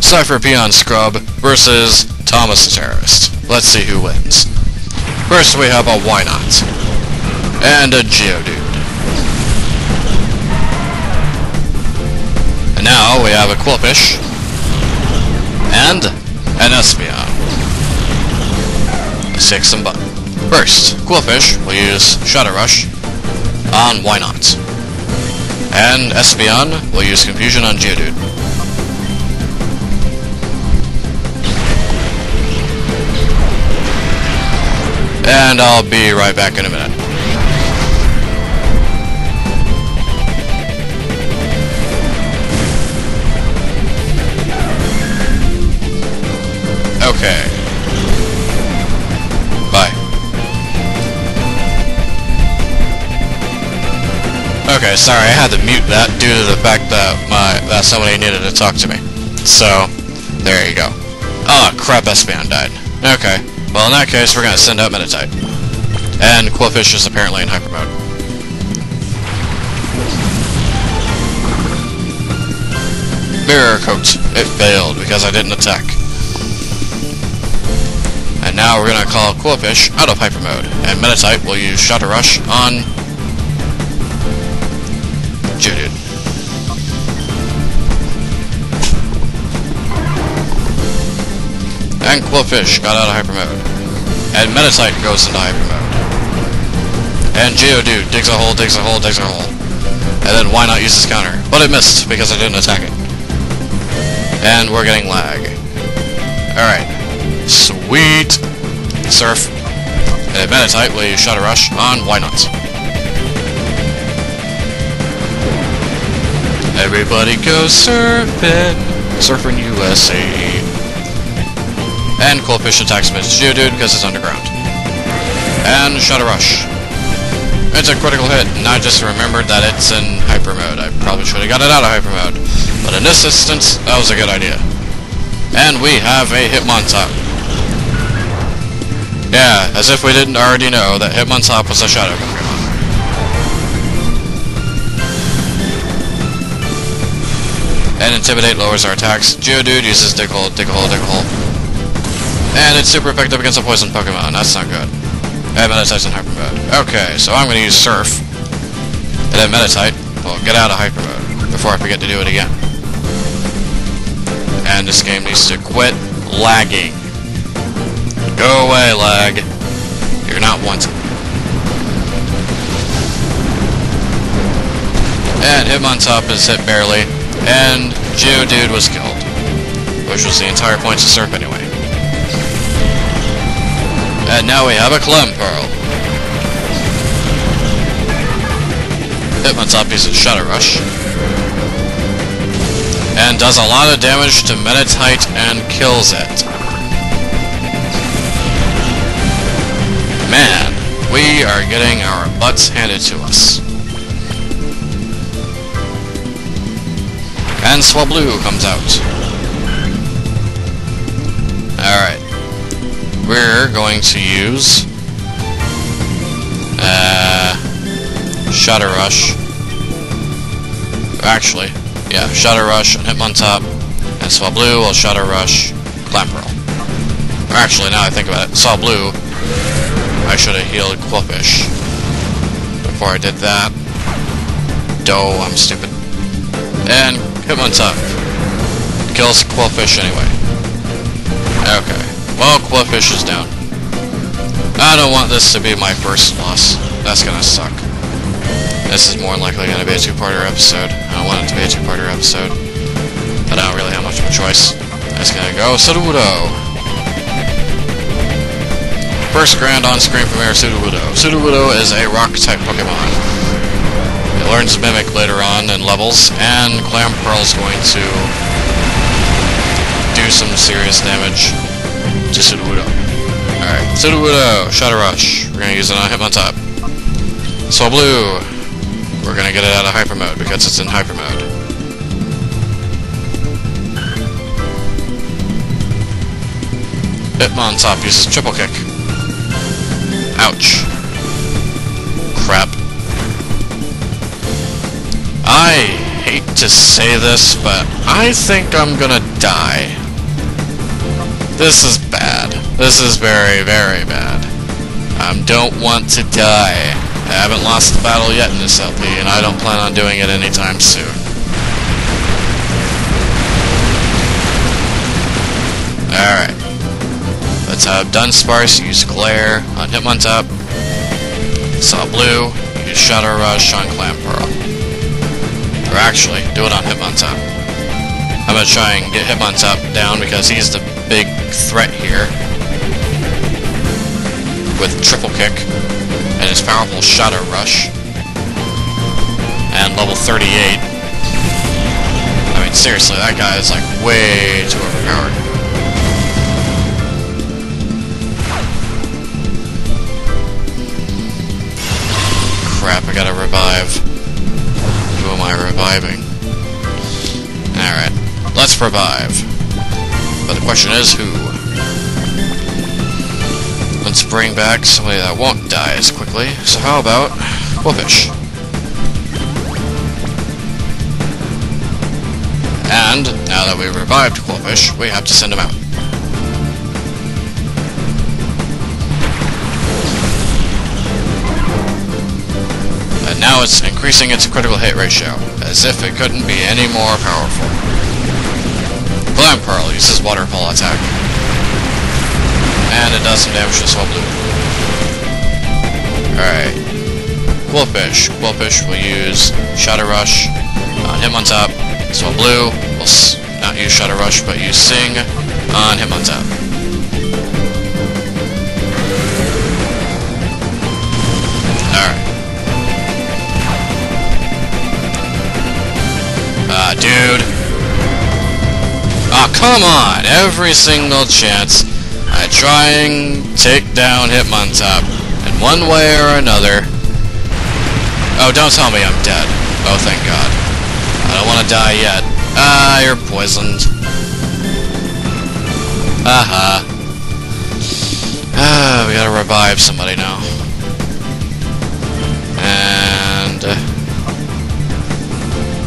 Cypher Peon Skrub versus Thomas the Terrorist. Let's see who wins. First we have a Why Not and a Geodude. And now we have a Quillfish and an Espeon. Let's take some butt. First, Quillfish will use Shadow Rush on Why Not. And Espeon will use Confusion on Geodude. And I'll be right back in a minute. Okay. Bye. Okay, sorry, I had to mute that due to the fact that somebody needed to talk to me. So, there you go. Oh crap, Espeon died. Okay. Well, in that case, we're gonna send out Meditite. And Quillfish is apparently in hyper mode. Mirror Coat. It failed because I didn't attack. And now we're gonna call Quillfish out of hyper mode. And Meditite will use Shadow Rush on Geodude. And Quillfish got out of hyper mode. And Meditite goes into hyper mode. And Geodude digs a hole, digs a hole, digs a hole. And then Why Not use his counter? But it missed because I didn't attack it. And we're getting lag. Alright. Sweet. Surf. And Meditite will use Shadow Rush on Why Not. Everybody go surfing. Surfing USA. And Quillfish attacks mid Geodude because it's underground. And Shadow Rush. It's a critical hit, and I just remembered that it's in hyper mode. I probably should have got it out of hyper mode. But in this instance, that was a good idea. And we have a Hitmontop. Yeah, as if we didn't already know that Hitmontop was a Shadow Pokemon. And Intimidate lowers our attacks. Geodude uses Dig Hole, Dig Hole, Dig Hole. And it's super effective against a poison Pokemon. That's not good. And Meditite's in hyper mode. Okay, so I'm going to use Surf. And then Meditite will get out of hyper mode before I forget to do it again. And this game needs to quit lagging. Go away, lag. You're not wanted. And Hitmontop is hit barely. And Geodude was killed. Which was the entire point of Surf anyway. And now we have a Clamperl. Hitmontop uses Shadow Rush. And does a lot of damage to Meditite and kills it. Man, we are getting our butts handed to us. And Swablu comes out. Alright. We're going to use Shadow Rush. Actually, yeah, Shadow Rush and Hitmontop, and Swablu will Shadow Rush Clamperl. Actually, now I think about it, Swablu, I should have healed Quillfish before I did that. Doh, I'm stupid. And Hitmontop kills Quillfish anyway. Okay. Well, Quillfish is down. I don't want this to be my first loss. That's gonna suck. This is more likely gonna be a two-parter episode. I don't want it to be a two-parter episode. But I don't really have much of a choice. I'm just gonna go Sudowoodo. First grand on screen premiere, Sudowoodo. Sudowoodo is a rock-type Pokemon. It learns Mimic later on in levels, and Clamperl's going to do some serious damage to Sudowoodo. Alright, Sudowoodo, Shadow Rush. We're gonna use it on Hitmontop. Swablu, we're gonna get it out of hyper mode because it's in hyper mode. Hitmontop uses Triple Kick. Ouch. Crap. I hate to say this, but I think I'm gonna die. This is bad. This is very, very bad. I don't want to die. I haven't lost the battle yet in this LP, and I don't plan on doing it anytime soon. Alright. Let's have Dunsparce use Glare on Hitmontop. Saw Blue, use Shadow Rush on Clampearl. Or actually, do it on Hitmontop. I'm gonna try and get Hitmontop down because he's the big threat here. With Triple Kick and his powerful Shadow Rush. And level 38. I mean, seriously, that guy is like way too overpowered. Crap, I gotta revive. Who am I reviving? Alright, let's revive. But the question is, who? Let's bring back somebody that won't die as quickly. So how about Whoopish? And now that we've revived Whoopish, we have to send him out. And now it's increasing its critical hit ratio, as if it couldn't be any more powerful. Clampearl uses Waterfall attack. And it does some damage to Swablu. Alright. Whoopish. Whoopish will use Shadow Rush on Hitmontop. Swablu will not use Shadow Rush, but use Sing on Hitmontop. Alright. Dude. Oh, come on! Every single chance I try and take down Hitmontop in one way or another. Oh, don't tell me I'm dead. Oh, thank God. I don't want to die yet. Ah, you're poisoned. Aha. Ah, we gotta revive somebody now. And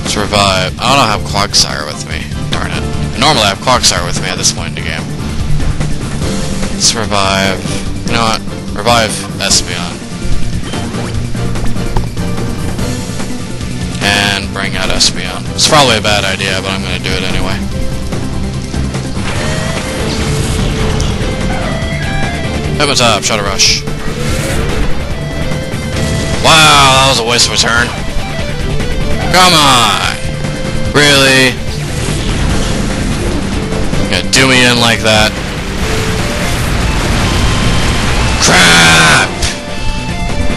let's revive. I don't have Quagsire with me. Darn it. Normally I have Quagsire with me at this point in the game. Let's revive. You know what? Revive Espeon. And bring out Espeon. It's probably a bad idea, but I'm gonna do it anyway. Hitmontop, Shadow Rush. Wow, that was a waste of a turn. Come on! Really? You're gonna do me in like that? Crap!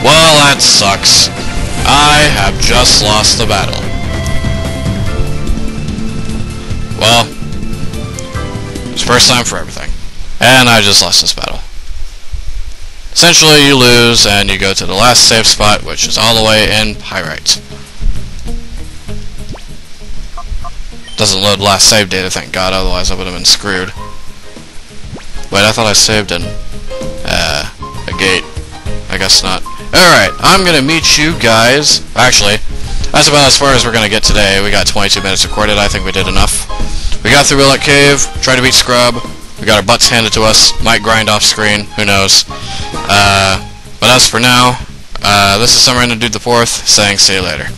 Well, that sucks. I have just lost the battle. Well, it's first time for everything. And I just lost this battle. Essentially, you lose, and you go to the last save spot, which is all the way in Pyrite. Doesn't load last save data, thank God, otherwise I would have been screwed. Wait, I thought I saved in a gate. I guess not. Alright, I'm gonna meet you guys. Actually, that's about as far as we're gonna get today. We got 22 minutes recorded. I think we did enough. We got through Willet Cave, tried to beat Skrub. We got our butts handed to us. Might grind off screen. Who knows? But as for now, this is SomerandomdudeIV saying see you later.